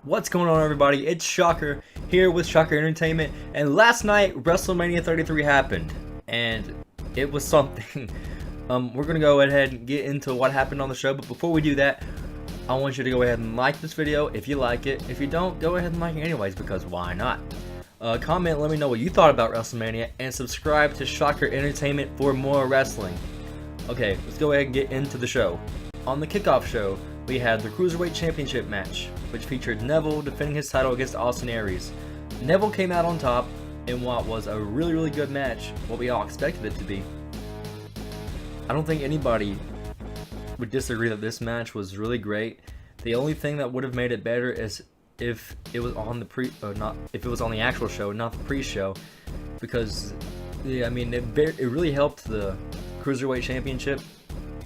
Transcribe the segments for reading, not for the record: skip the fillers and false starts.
What's going on, everybody? It's Shocker here with Shocker Entertainment, and last night WrestleMania 33 happened, and it was something. We're gonna go ahead and get into what happened on the show, but before we do that, I want you to go ahead and like this video if you like it. If you don't, go ahead and like it anyways, because why not? Comment, let me know what you thought about WrestleMania, and subscribe to Shocker Entertainment for more wrestling. Okay, let's go ahead and get into the show. On the kickoff show, we had the Cruiserweight Championship match, which featured Neville defending his title against Austin Aries. Neville came out on top in what was a really good match, what we all expected it to be. I don't think anybody would disagree that this match was really great. The only thing that would have made it better is if it was on the actual show, not the pre-show, because yeah, I mean it really helped the Cruiserweight Championship,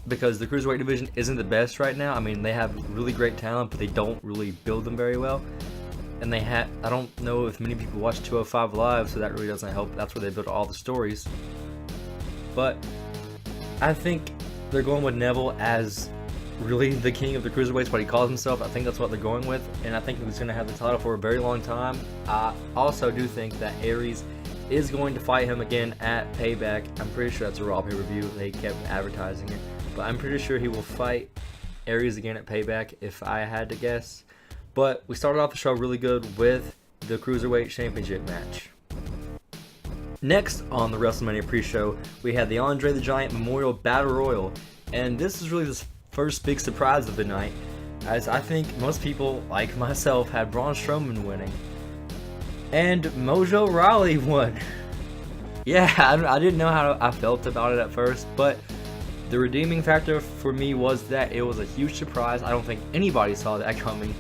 because the Cruiserweight division isn't the best right now. I mean, they have really great talent, but they don't really build them very well. And I don't know if many people watch 205 Live, so that really doesn't help. That's where they build all the stories. But I think they're going with Neville as really the king of the Cruiserweights, what he calls himself. I think that's what they're going with, and I think he's going to have the title for a very long time. I also do think that Aries is going to fight him again at Payback. I'm pretty sure that's a Raw pay-per-view. They kept advertising it. But I'm pretty sure he will fight Aries again at Payback, if I had to guess. But we started off the show really good with the Cruiserweight Championship match. Next on the WrestleMania pre-show, we had the Andre the Giant Memorial Battle Royal. And this is really the first big surprise of the night, as I think most people, like myself, had Braun Strowman winning. And Mojo Rawley won. Yeah, I didn't know how I felt about it at first, but the redeeming factor for me was that it was a huge surprise. I don't think anybody saw that coming.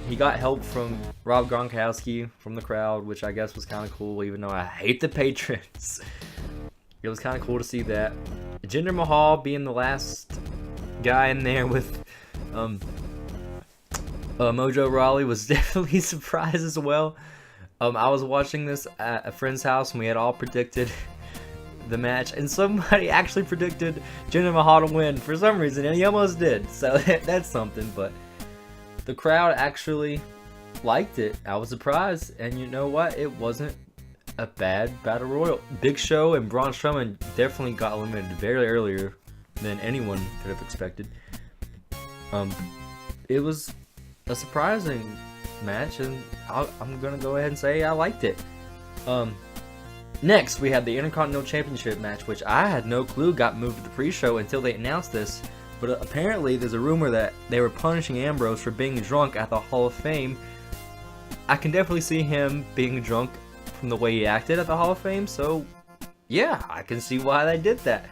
He got help from Rob Gronkowski from the crowd, which I guess was kind of cool, even though I hate the Patriots. It was kind of cool to see that. Jinder Mahal being the last guy in there with Mojo Rawley was definitely a surprise as well. I was watching this at a friend's house, and we had all predicted the match, and somebody actually predicted Jinder Mahal to win for some reason, and he almost did, so that's something. But the crowd actually liked it. I was surprised, and you know what? It wasn't a bad battle royal. Big Show and Braun Strowman definitely got eliminated very earlier than anyone could have expected. It was a surprising match, and I'm gonna go ahead and say I liked it. Next, we had the Intercontinental Championship match, which I had no clue got moved to the pre-show until they announced this. But apparently, there's a rumor that they were punishing Ambrose for being drunk at the Hall of Fame. I can definitely see him being drunk from the way he acted at the Hall of Fame, so yeah, I can see why they did that.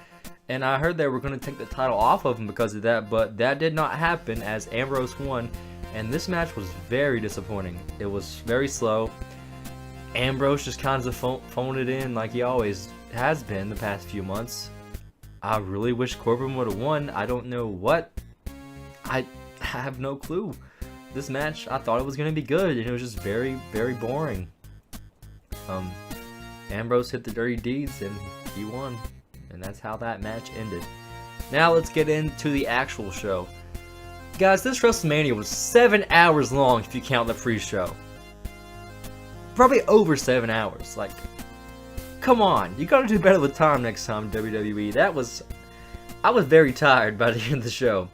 And I heard they were going to take the title off of him because of that, but that did not happen, as Ambrose won. And this match was very disappointing. It was very slow. Ambrose just kind of phoned it in like he always has been the past few months. I really wish Corbin would have won. I don't know what. I have no clue. This match, I thought it was going to be good, and it was just very boring. Ambrose hit the dirty deeds, and he won. And that's how that match ended. Now let's get into the actual show. Guys, this WrestleMania was 7 hours long if you count the pre-show. Probably over 7 hours. Like, come on, you gotta do better with time next time, WWE. I was very tired by the end of the show.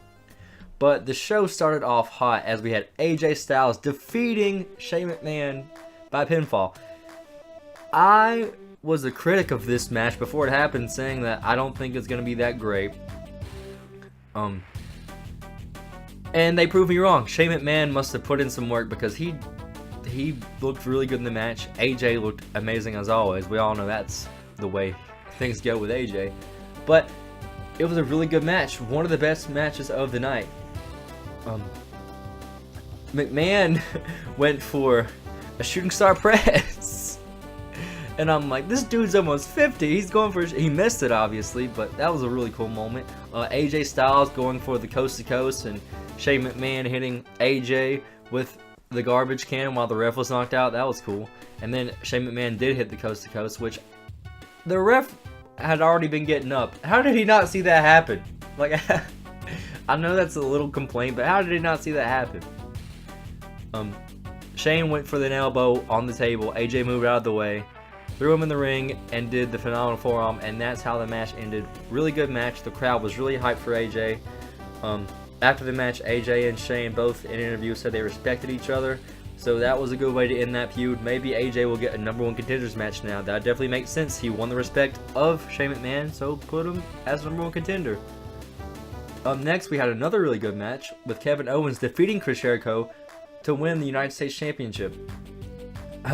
But the show started off hot as we had AJ Styles defeating Shane McMahon by pinfall. I was a critic of this match before it happened, saying that I don't think it's gonna be that great. And they proved me wrong. Shane McMahon must have put in some work, because he looked really good in the match. AJ looked amazing as always. We all know that's the way things go with AJ. But it was a really good match. One of the best matches of the night. McMahon went for a shooting star press. And I'm like, this dude's almost 50. He's going for... He missed it, obviously, but that was a really cool moment. AJ Styles going for the coast to coast, and Shane McMahon hitting AJ with the garbage can while the ref was knocked out. That was cool. And then Shane McMahon did hit the coast to coast, which the ref had already been getting up. How did he not see that happen? Like, I know that's a little complaint, but how did he not see that happen? Shane went for the elbow on the table. AJ moved out of the way, threw him in the ring, and did the phenomenal forearm, and that's how the match ended. Really good match. The crowd was really hyped for AJ. After the match, AJ and Shane both in interviews said they respected each other, so that was a good way to end that feud. Maybe AJ will get a #1 contenders match now. That definitely makes sense. He won the respect of Shane McMahon, so put him as #1 contender. Next, we had another really good match with Kevin Owens defeating Chris Jericho to win the United States Championship.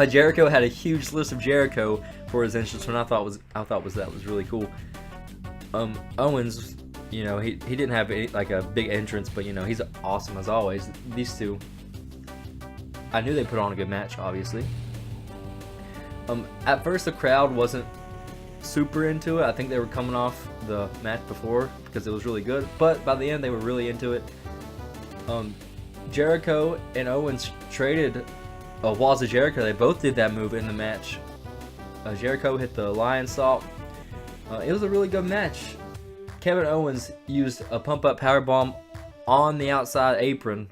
Jericho had a huge list of Jericho for his entrance, and I thought that was really cool. Owens, you know, he didn't have a big entrance, but you know, he's awesome as always. These two, I knew they put on a good match, obviously. At first the crowd wasn't super into it. I think they were coming off the match before because it was really good, but by the end they were really into it. Jericho and Owens traded Walls of Jericho. They both did that move in the match. Jericho hit the lion salt. It was a really good match. Kevin Owens used a pump-up powerbomb on the outside apron.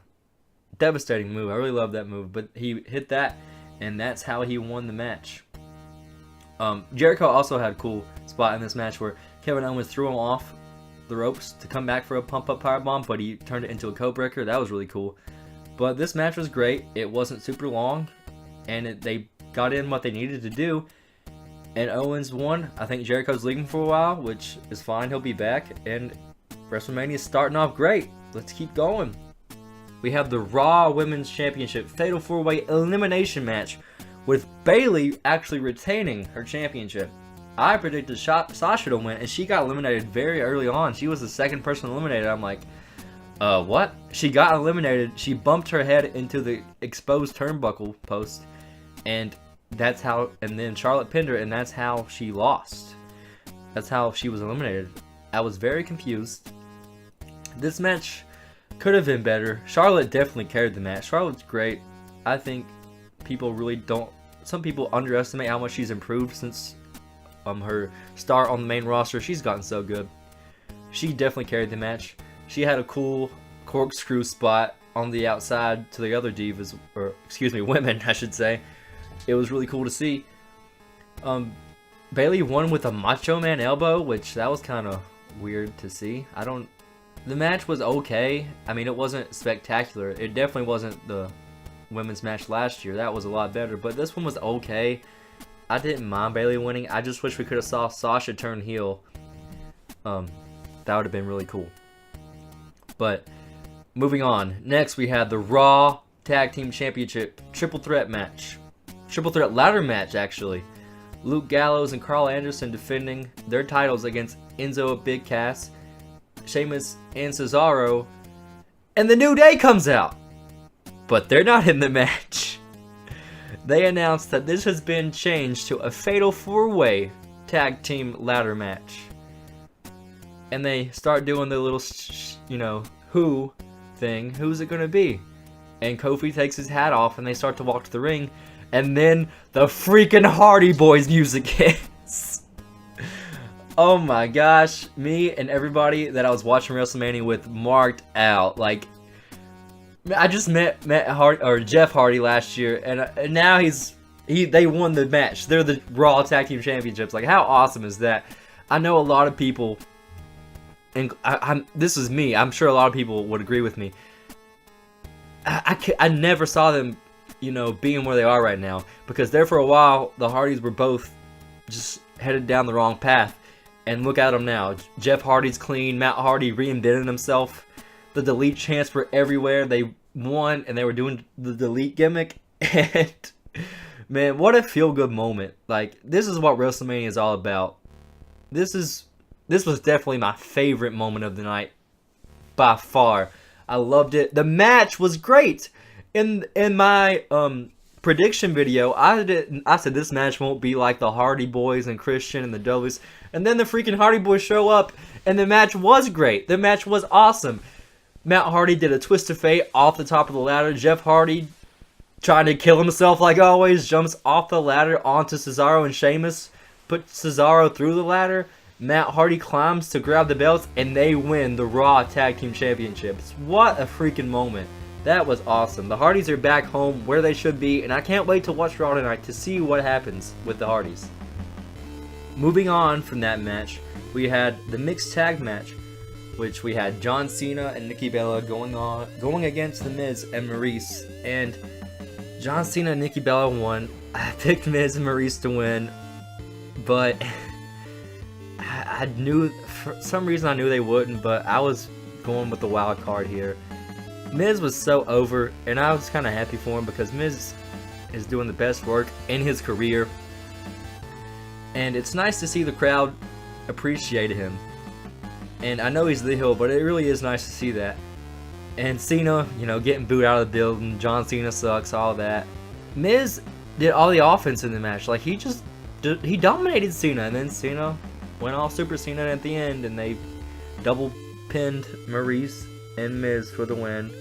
Devastating move. I really love that move, but he hit that, and that's how he won the match. Jericho also had a cool spot in this match where Kevin Owens threw him off the ropes to come back for a pump-up powerbomb, but he turned it into a code breaker. That was really cool. But this match was great. It wasn't super long, and they got in what they needed to do, and Owens won. I think Jericho's leaving for a while, which is fine. He'll be back, and WrestleMania is starting off great. Let's keep going. We have the Raw Women's Championship Fatal 4-Way Elimination match with Bayley actually retaining her championship. I predicted Sasha to win, and she got eliminated very early on. She was the second person eliminated. I'm like, what? She got eliminated. She bumped her head into the exposed turnbuckle post, and that's how. And then Charlotte pinned her, and that's how she lost. That's how she was eliminated. I was very confused. This match could have been better. Charlotte definitely carried the match. Charlotte's great. I think people really don't. Some people underestimate how much she's improved since her start on the main roster. She's gotten so good. She definitely carried the match. She had a cool corkscrew spot on the outside to the other divas, or excuse me, women, I should say. It was really cool to see. Bayley won with a Macho Man elbow, which that was kind of weird to see. The match was okay. I mean, it wasn't spectacular. It definitely wasn't the women's match last year. That was a lot better, but this one was okay. I didn't mind Bayley winning. I just wish we could have saw Sasha turn heel. That would have been really cool. But moving on. Next, we had the Raw Tag Team Championship Triple Threat match. Triple Threat ladder match, actually. Luke Gallows and Carl Anderson defending their titles against Enzo Big Cass, Sheamus, and Cesaro. And the New Day comes out. But they're not in the match. They announced that this has been changed to a Fatal 4-Way Tag Team ladder match. And they start doing the little, who thing. Who's it going to be? And Kofi takes his hat off and they start to walk to the ring. And then the freaking Hardy Boys music hits. Oh my gosh. Me and everybody that I was watching WrestleMania with marked out. Like, I just met Jeff Hardy last year, and now they won the match. They're the Raw Tag Team Championships. Like, how awesome is that? I know a lot of people, and this is me. I'm sure a lot of people would agree with me. I never saw them, being where they are right now, because there for a while the Hardys were both just headed down the wrong path, and look at them now. Jeff Hardy's clean. Matt Hardy reinvented himself. The delete chants were everywhere. They won, and they were doing the delete gimmick. And man, what a feel-good moment! Like, this is what WrestleMania is all about. This was definitely my favorite moment of the night, by far. I loved it. The match was great. In my prediction video, I said this match won't be like the Hardy Boys and Christian and the Dudleys, and then the freaking Hardy Boys show up, and the match was great. The match was awesome. Matt Hardy did a twist of fate off the top of the ladder. Jeff Hardy, trying to kill himself like always, jumps off the ladder onto Cesaro and Sheamus, puts Cesaro through the ladder. Matt Hardy climbs to grab the belts, and they win the Raw Tag Team Championships. What a freaking moment. That was awesome. The Hardys are back home where they should be, and I can't wait to watch Raw tonight to see what happens with the Hardys. Moving on from that match, we had the mixed tag match, which we had John Cena and Nikki Bella going against The Miz and Maurice, and John Cena and Nikki Bella won. I picked Miz and Maurice to win, but I knew, for some reason I knew they wouldn't, but I was going with the wild card here. Miz was so over, and I was kind of happy for him because Miz is doing the best work in his career. And it's nice to see the crowd appreciate him. And I know he's the heel, but it really is nice to see that. And Cena, you know, getting booed out of the building, John Cena sucks, all that. Miz did all the offense in the match. Like, he dominated Cena, and then Cena went all Super Cena at the end, and they double pinned Maurice and Miz for the win.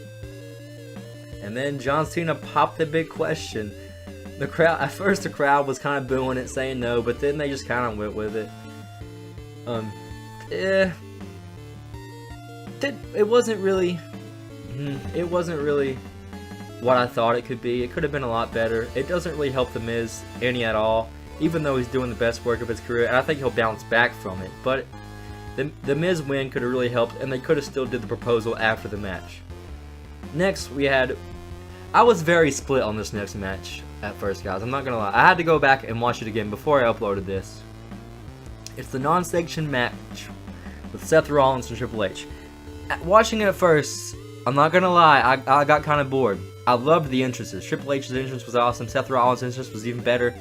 And then John Cena popped the big question. The crowd, at first the crowd was kind of booing it, saying no, but then they just kind of went with it. It wasn't really what I thought it could be. It could have been a lot better. It doesn't really help The Miz any at all, even though he's doing the best work of his career, and I think he'll bounce back from it. But the Miz win could have really helped, and they could have still did the proposal after the match. Next, I was very split on this next match at first, guys. I'm not gonna lie. I had to go back and watch it again before I uploaded this. It's the non-sanctioned match with Seth Rollins and Triple H. Watching it at first, I'm not gonna lie, I got kind of bored. I loved the entrances. Triple H's entrance was awesome. Seth Rollins' entrance was even better.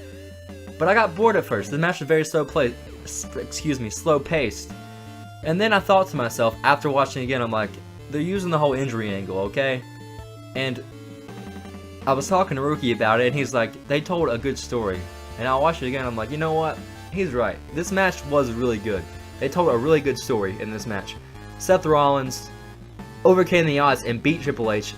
But I got bored at first. The match was very slow paced. And then I thought to myself, after watching it again, I'm like, they're using the whole injury angle, okay? And I was talking to Rookie about it, and he's like, they told a good story. And I watched it again, I'm like, you know what? He's right. This match was really good. They told a really good story in this match. Seth Rollins overcame the odds and beat Triple H,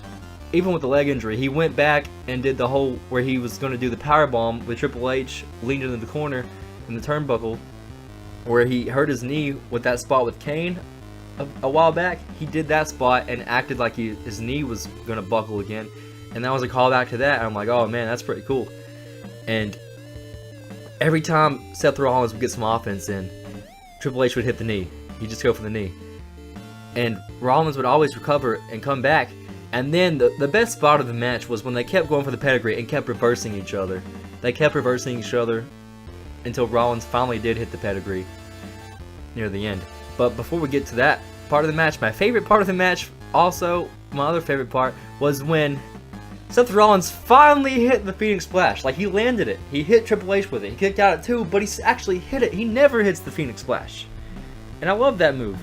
even with the leg injury. He went back and did the whole where he was going to do the powerbomb with Triple H, leaned into the corner in the turnbuckle, where he hurt his knee with that spot with Kane a while back. He did that spot and acted like his knee was going to buckle again, and that was a callback to that. And I'm like, oh man, that's pretty cool. And every time Seth Rollins would get some offense in, Triple H would hit the knee. He'd just go for the knee, and Rollins would always recover and come back. And then the best spot of the match was when they kept going for the pedigree and kept reversing each other. They kept reversing each other until Rollins finally did hit the pedigree near the end. But before we get to that part of the match, my favorite part of the match, also my other favorite part, was when Seth Rollins finally hit the Phoenix Splash. Like, he landed it. He hit Triple H with it. He kicked out at 2, but he actually hit it. He never hits the Phoenix Splash. And I love that move.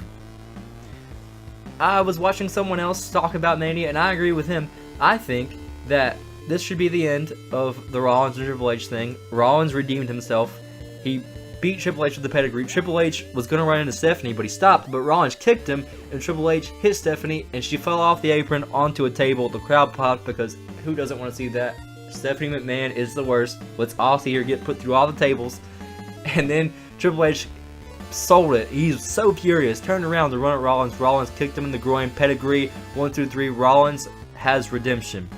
I was watching someone else talk about Mania, and I agree with him. I think that this should be the end of the Rollins and Triple H thing. Rollins redeemed himself. He beat Triple H with the pedigree. Triple H was going to run into Stephanie, but he stopped. But Rollins kicked him, and Triple H hit Stephanie, and she fell off the apron onto a table. The crowd popped because who doesn't want to see that? Stephanie McMahon is the worst. Let's all see her get put through all the tables. And then Triple H sold it. He's so furious. Turned around to run at Rollins. Rollins kicked him in the groin. Pedigree. 1, 2, 3. Rollins has redemption.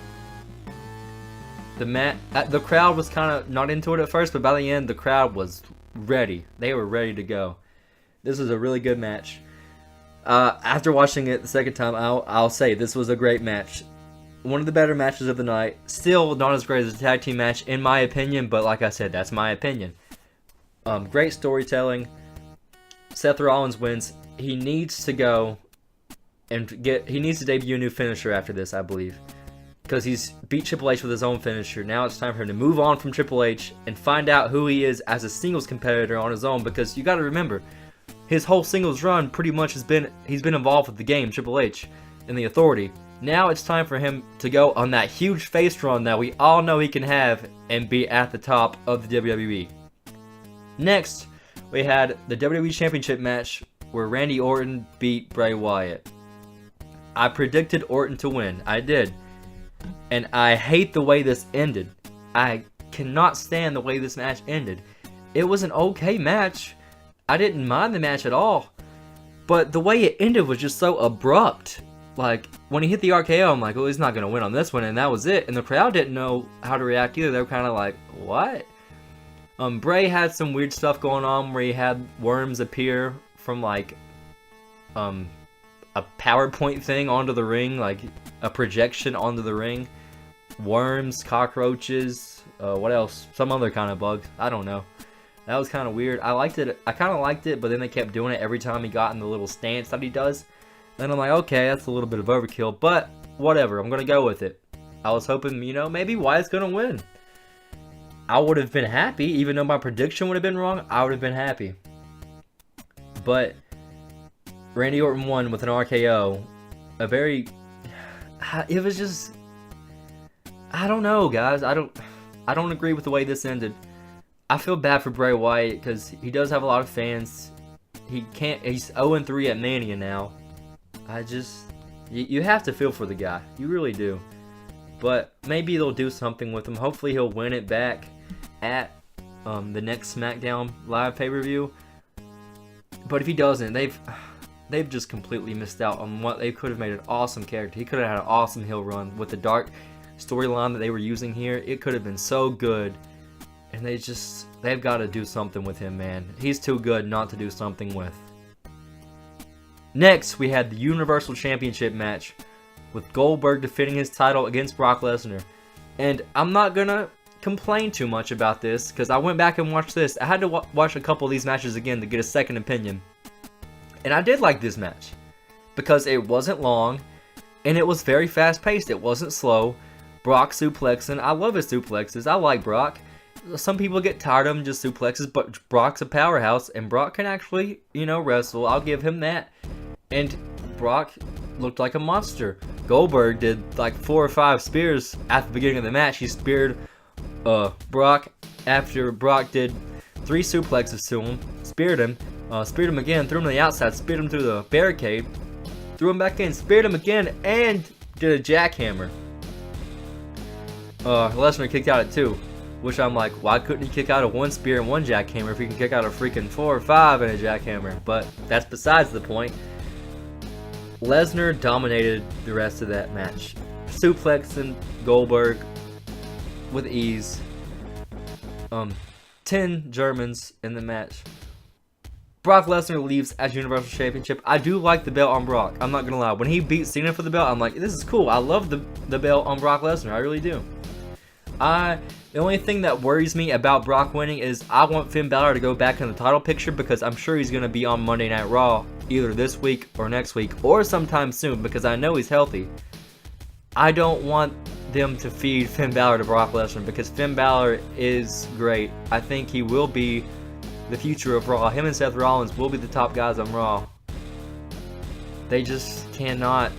The crowd was kind of not into it at first, but by the end, the crowd was ready. They were ready to go. This was a really good match. After watching it the second time, I'll say this was a great match. One of the better matches of the night. Still not as great as a tag team match, in my opinion, but like I said, that's my opinion. Great storytelling. Seth Rollins wins. He needs to go and he needs to debut a new finisher after this, I believe. Because he's beat Triple H with his own finisher. Now it's time for him to move on from Triple H and find out who he is as a singles competitor on his own. Because you got to remember, his whole singles run pretty much he's been involved with the game, Triple H, and the Authority. Now it's time for him to go on that huge face run that we all know he can have and be at the top of the WWE. Next, we had the WWE Championship match where Randy Orton beat Bray Wyatt. I predicted Orton to win. I did. And I hate the way this ended. I cannot stand the way this match ended. It was an okay match. I didn't mind the match at all. But the way it ended was just so abrupt. like, when he hit the RKO, I'm like, oh, he's not going to win on this one, and that was it. And the crowd didn't know how to react either. They were kind of like, what? Bray had some weird stuff going on where he had worms appear from, like, a PowerPoint thing onto the ring, like a projection onto the ring. Worms, cockroaches, what else? Some other kind of bugs. I don't know. That was kind of weird. I liked it. I kind of liked it, but then they kept doing it every time he got in the little stance that he does. Then I'm like, okay, that's a little bit of overkill, but whatever. I'm going to go with it. I was hoping, you know, maybe Wyatt's going to win. I would have been happy, even though my prediction would have been wrong. I would have been happy. But Randy Orton won with an RKO. It was just, I don't know, guys. I don't agree with the way this ended. I feel bad for Bray Wyatt because he does have a lot of fans. He's 0-3 at Mania now. You have to feel for the guy. You really do. But maybe they'll do something with him. Hopefully he'll win it back at the next SmackDown live pay-per-view. But if he doesn't, they've just completely missed out on what they could have made an awesome character. He could have had an awesome heel run with the dark storyline that they were using here. It could have been so good. And they've got to do something with him, man. He's too good not to do something with. Next, we had the Universal Championship match with Goldberg defending his title against Brock Lesnar. And I'm not going to complain too much about this because I went back and watched this. I had to watch a couple of these matches again to get a second opinion. And I did like this match because it wasn't long and it was very fast paced. It wasn't slow. Brock suplexing. I love his suplexes. I like Brock. Some people get tired of him just suplexes, but Brock's a powerhouse and Brock can actually, you know, wrestle. I'll give him that. And Brock looked like a monster. Goldberg did like 4 or 5 spears at the beginning of the match. He speared Brock after Brock did 3 suplexes to him, speared him again, threw him to the outside, speared him through the barricade, threw him back in, speared him again, and did a jackhammer. Lesnar kicked out at 2, which I'm like, why couldn't he kick out a 1 spear and 1 jackhammer if he can kick out a freaking 4 or 5 and a jackhammer? But that's besides the point. Lesnar dominated the rest of that match, suplexing Goldberg with ease. 10 Germans in the match. Brock Lesnar leaves as Universal Championship. I do like the belt on Brock. I'm not gonna lie. When he beat Cena for the belt, I'm like, this is cool. I love the belt on Brock Lesnar. I really do. The only thing that worries me about Brock winning is I want Finn Balor to go back in the title picture because I'm sure he's gonna be on Monday Night Raw either this week or next week or sometime soon because I know he's healthy. I don't want them to feed Finn Balor to Brock Lesnar because Finn Balor is great. I think he will be the future of Raw. Him and Seth Rollins will be the top guys on Raw. They just cannot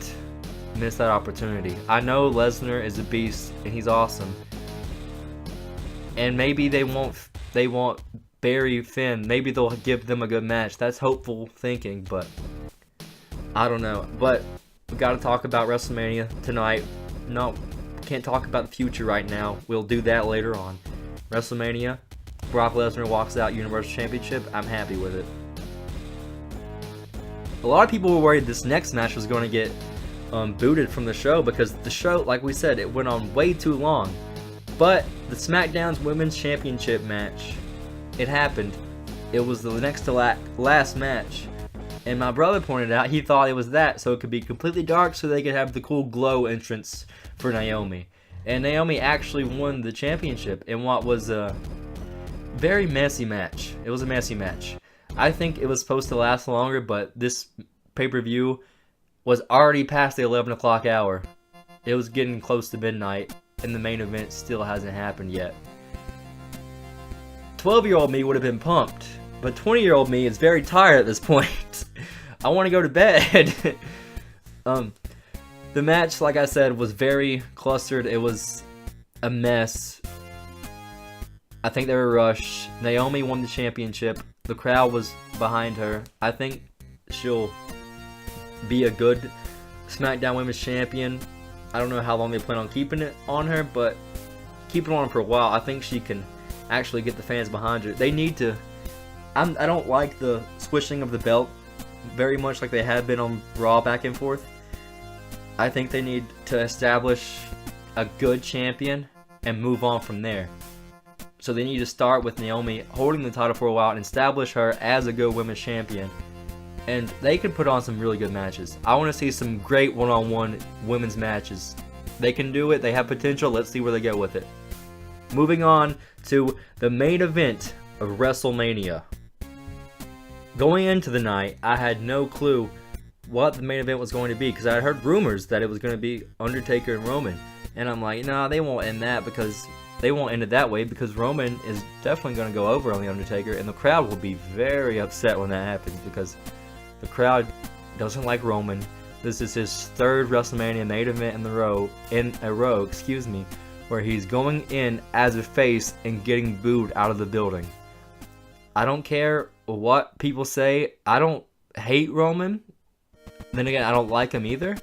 miss that opportunity. I know Lesnar is a beast and he's awesome. And maybe they won't bury Finn. Maybe they'll give them a good match. That's hopeful thinking, but I don't know. But we got to talk about WrestleMania tonight. No, can't talk about the future right now. We'll do that later on. WrestleMania, Brock Lesnar walks out Universal Championship. I'm happy with it. A lot of people were worried this next match was going to get booted from the show because the show, like we said, it went on way too long. But the SmackDown's Women's Championship match, it happened. It was the next to last match. And my brother pointed out he thought it was that so it could be completely dark so they could have the cool glow entrance for Naomi. And Naomi actually won the championship in what was a very messy match. It was a messy match. I think it was supposed to last longer, but this pay-per-view was already past the 11 o'clock hour. It was getting close to midnight, and the main event still hasn't happened yet. 12-year-old me would have been pumped, but 20-year-old me is very tired at this point. I want to go to bed. The match, like I said, was very clustered. It was a mess. I think they were rushed. Naomi won the championship. The crowd was behind her. I think she'll be a good SmackDown Women's Champion. I don't know how long they plan on keeping it on her, but keep it on her for a while. I think she can actually get the fans behind her. They need to. I don't like the switching of the belt very much like they have been on Raw back and forth. I think they need to establish a good champion and move on from there. So they need to start with Naomi holding the title for a while and establish her as a good women's champion. And they could put on some really good matches. I want to see some great one-on-one women's matches. They can do it. They have potential. Let's see where they go with it. Moving on to the main event of WrestleMania. Going into the night, I had no clue what the main event was going to be because I had heard rumors that it was going to be Undertaker and Roman. And I'm like, nah, they won't end that because they won't end it that way because Roman is definitely going to go over on the Undertaker, and the crowd will be very upset when that happens because the crowd doesn't like Roman. This is his third WrestleMania main event in a row, where he's going in as a face and getting booed out of the building. I don't care what people say. I don't hate Roman. Then again, I don't like him either.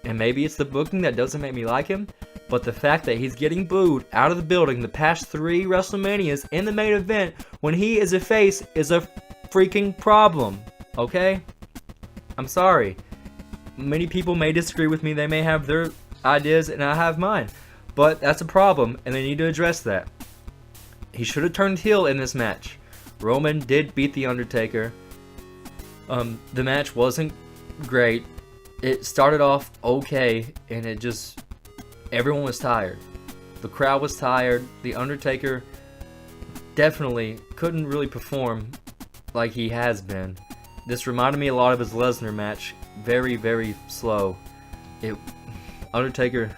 And maybe it's the booking that doesn't make me like him. But the fact that he's getting booed out of the building the past 3 WrestleManias in the main event when he is a face is a freaking problem. Okay? I'm sorry. Many people may disagree with me. They may have their ideas and I have mine. But that's a problem and they need to address that. He should have turned heel in this match. Roman did beat The Undertaker. The match wasn't great. It started off okay and it just... everyone was tired. The crowd was tired. The Undertaker definitely couldn't really perform like he has been. This reminded me a lot of his Lesnar match. Very, very slow. Undertaker...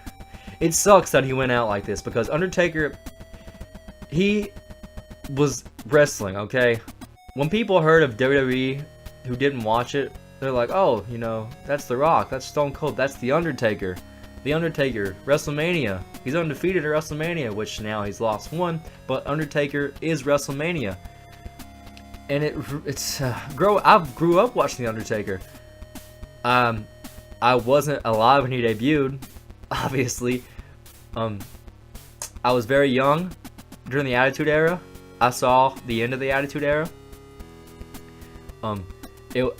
it sucks that he went out like this because Undertaker... he was wrestling, okay? When people heard of WWE who didn't watch it, they're like, oh, you know, that's The Rock, that's Stone Cold, that's The Undertaker. The Undertaker, WrestleMania. He's undefeated at WrestleMania, which now he's lost 1, but Undertaker is WrestleMania. And I grew up watching The Undertaker. I wasn't alive when he debuted, obviously. I was very young during the Attitude Era. I saw the end of the Attitude Era.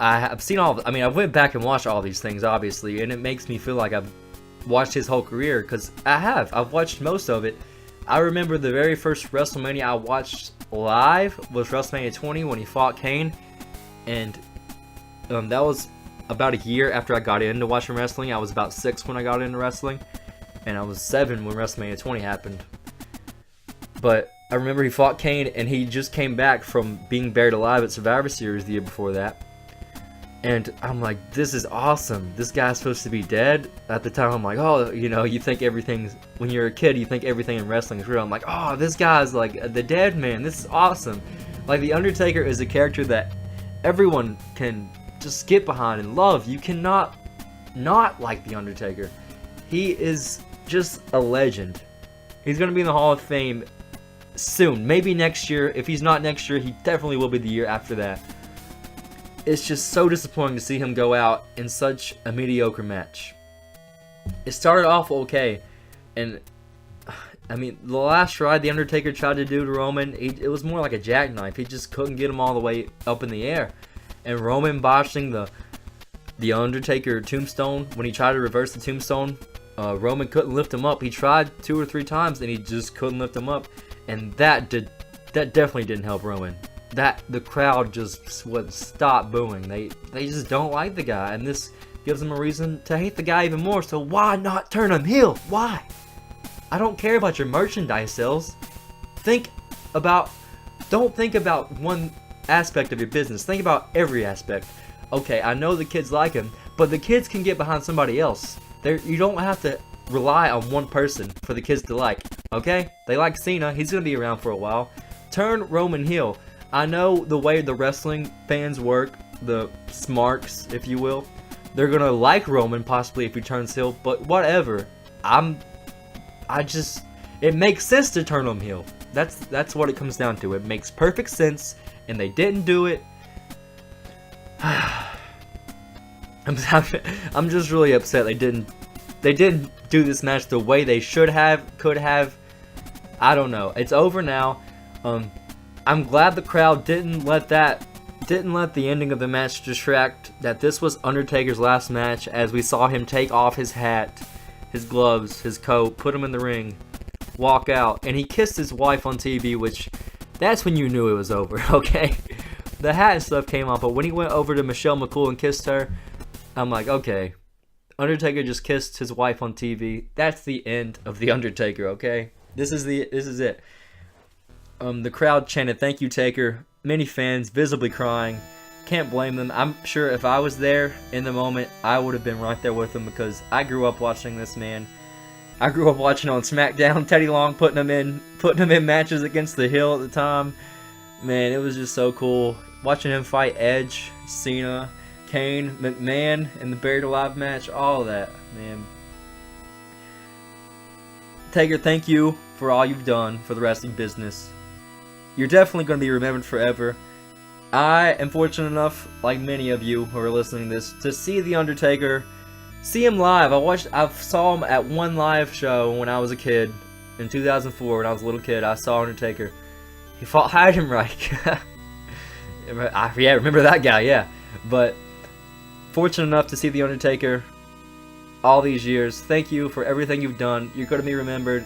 I've seen I went back and watched all these things, obviously, and it makes me feel like I've watched his whole career, because I've watched most of it. I remember the very first WrestleMania I watched live was WrestleMania 20 when he fought Kane, and that was about a year after I got into watching wrestling. I was about 6 when I got into wrestling, and I was 7 when WrestleMania 20 happened. But I remember he fought Kane, and he just came back from being buried alive at Survivor Series the year before that. And I'm like, this is awesome. This guy's supposed to be dead. At the time, I'm like, oh, you know, you think everything's... when you're a kid, you think everything in wrestling is real. I'm like, oh, this guy's like the dead man. This is awesome. Like, The Undertaker is a character that everyone can just get behind and love. You cannot not like The Undertaker. He is just a legend. He's going to be in the Hall of Fame soon. Maybe next year. If he's not next year, he definitely will be the year after that. It's just so disappointing to see him go out in such a mediocre match. It started off okay, and I mean, the last ride The Undertaker tried to do to Roman, it was more like a jackknife. He just couldn't get him all the way up in the air. And Roman botching the Undertaker tombstone, when he tried to reverse the tombstone, Roman couldn't lift him up. He tried 2 or 3 times and he just couldn't lift him up, and that definitely didn't help Roman. The crowd just would stop booing. They just don't like the guy, and this gives them a reason to hate the guy even more. So why not turn him heel? Why? I don't care about your merchandise sales. Don't think about one aspect of your business. Think about every aspect. Okay, I know the kids like him, but the kids can get behind somebody else. You don't have to rely on one person for the kids to like. Okay? They like Cena. He's gonna be around for a while. Turn Roman heel. I know the way the wrestling fans work, the smarks, if you will. They're gonna like Roman possibly if he turns heel, but whatever. It makes sense to turn him heel. That's what it comes down to. It makes perfect sense, and they didn't do it. I'm just really upset they didn't do this match the way they should have, could have. I don't know. It's over now. I'm glad the crowd didn't let that didn't let the ending of the match distract that this was Undertaker's last match, as we saw him take off his hat, his gloves, his coat, put him in the ring, walk out, and he kissed his wife on TV, which, that's when you knew it was over, okay? The hat and stuff came off, but when he went over to Michelle McCool and kissed her, I'm like, okay, Undertaker just kissed his wife on TV. That's the end of The Undertaker, okay? This is it. The crowd chanted, "Thank you, Taker." Many fans visibly crying. Can't blame them. I'm sure if I was there in the moment, I would have been right there with him, because I grew up watching this man. I grew up watching on SmackDown, Teddy Long putting him in matches against The Hill at the time. Man, it was just so cool. Watching him fight Edge, Cena, Kane, McMahon in the Buried Alive match, all of that, man. Taker, thank you for all you've done for the wrestling business. You're definitely going to be remembered forever. I am fortunate enough, like many of you who are listening to this, to see The Undertaker, see him live. I saw him at one live show when I was a kid, in 2004, when I was a little kid. I saw Undertaker. He fought Heidenreich. Yeah, remember that guy, yeah. But fortunate enough to see The Undertaker all these years. Thank you for everything you've done. You're going to be remembered.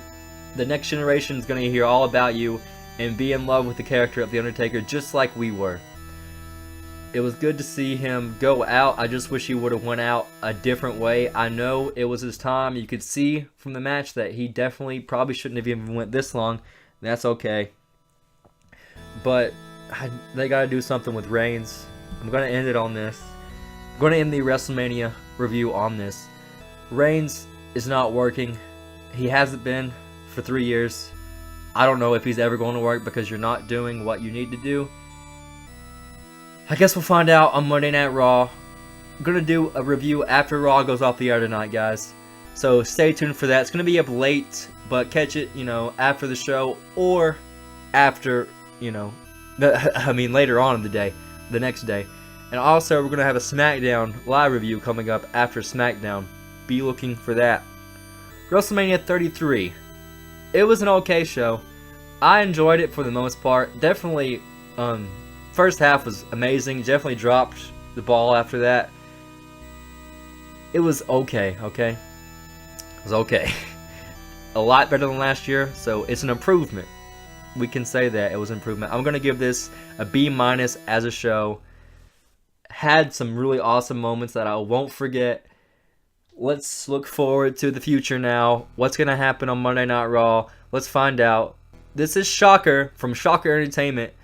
The next generation is going to hear all about you and be in love with the character of The Undertaker, just like we were. It was good to see him go out. I just wish he would have went out a different way. I know it was his time. You could see from the match that he definitely probably shouldn't have even went this long. That's okay. But they got to do something with Reigns. I'm going to end it on this. I'm going to end the WrestleMania review on this. Reigns is not working. He hasn't been for 3 years. I don't know if he's ever going to work, because you're not doing what you need to do. I guess we'll find out on Monday Night Raw. I'm going to do a review after Raw goes off the air tonight, guys. So stay tuned for that. It's going to be up late, but catch it, after the show, or after, later on in the day, the next day. And also, we're going to have a SmackDown live review coming up after SmackDown. Be looking for that. WrestleMania 33. It was an okay show. I enjoyed it for the most part. Definitely, first half was amazing. Definitely dropped the ball after that. It was okay, okay? It was okay. A lot better than last year, so it's an improvement. We can say that it was an improvement. I'm going to give this a B- as a show. Had some really awesome moments that I won't forget. Let's look forward to the future now. What's going to happen on Monday Night Raw? Let's find out. This is Shocker from Shocker Entertainment,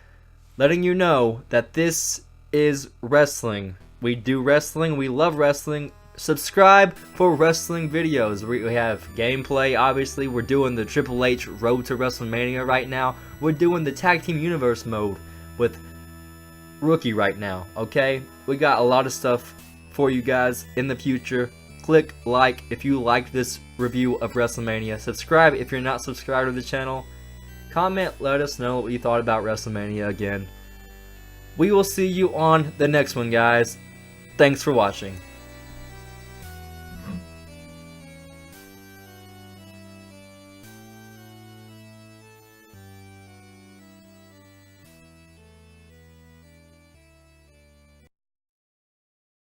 letting you know that this is wrestling. We do wrestling. We love wrestling. Subscribe for wrestling videos. We have gameplay, obviously. We're doing the Triple H Road to WrestleMania right now. We're doing the Tag Team Universe mode with Rookie right now, okay? We got a lot of stuff for you guys in the future. Click like if you liked this review of WrestleMania. Subscribe if you're not subscribed to the channel. Comment, let us know what you thought about WrestleMania again. We will see you on the next one, guys. Thanks for watching.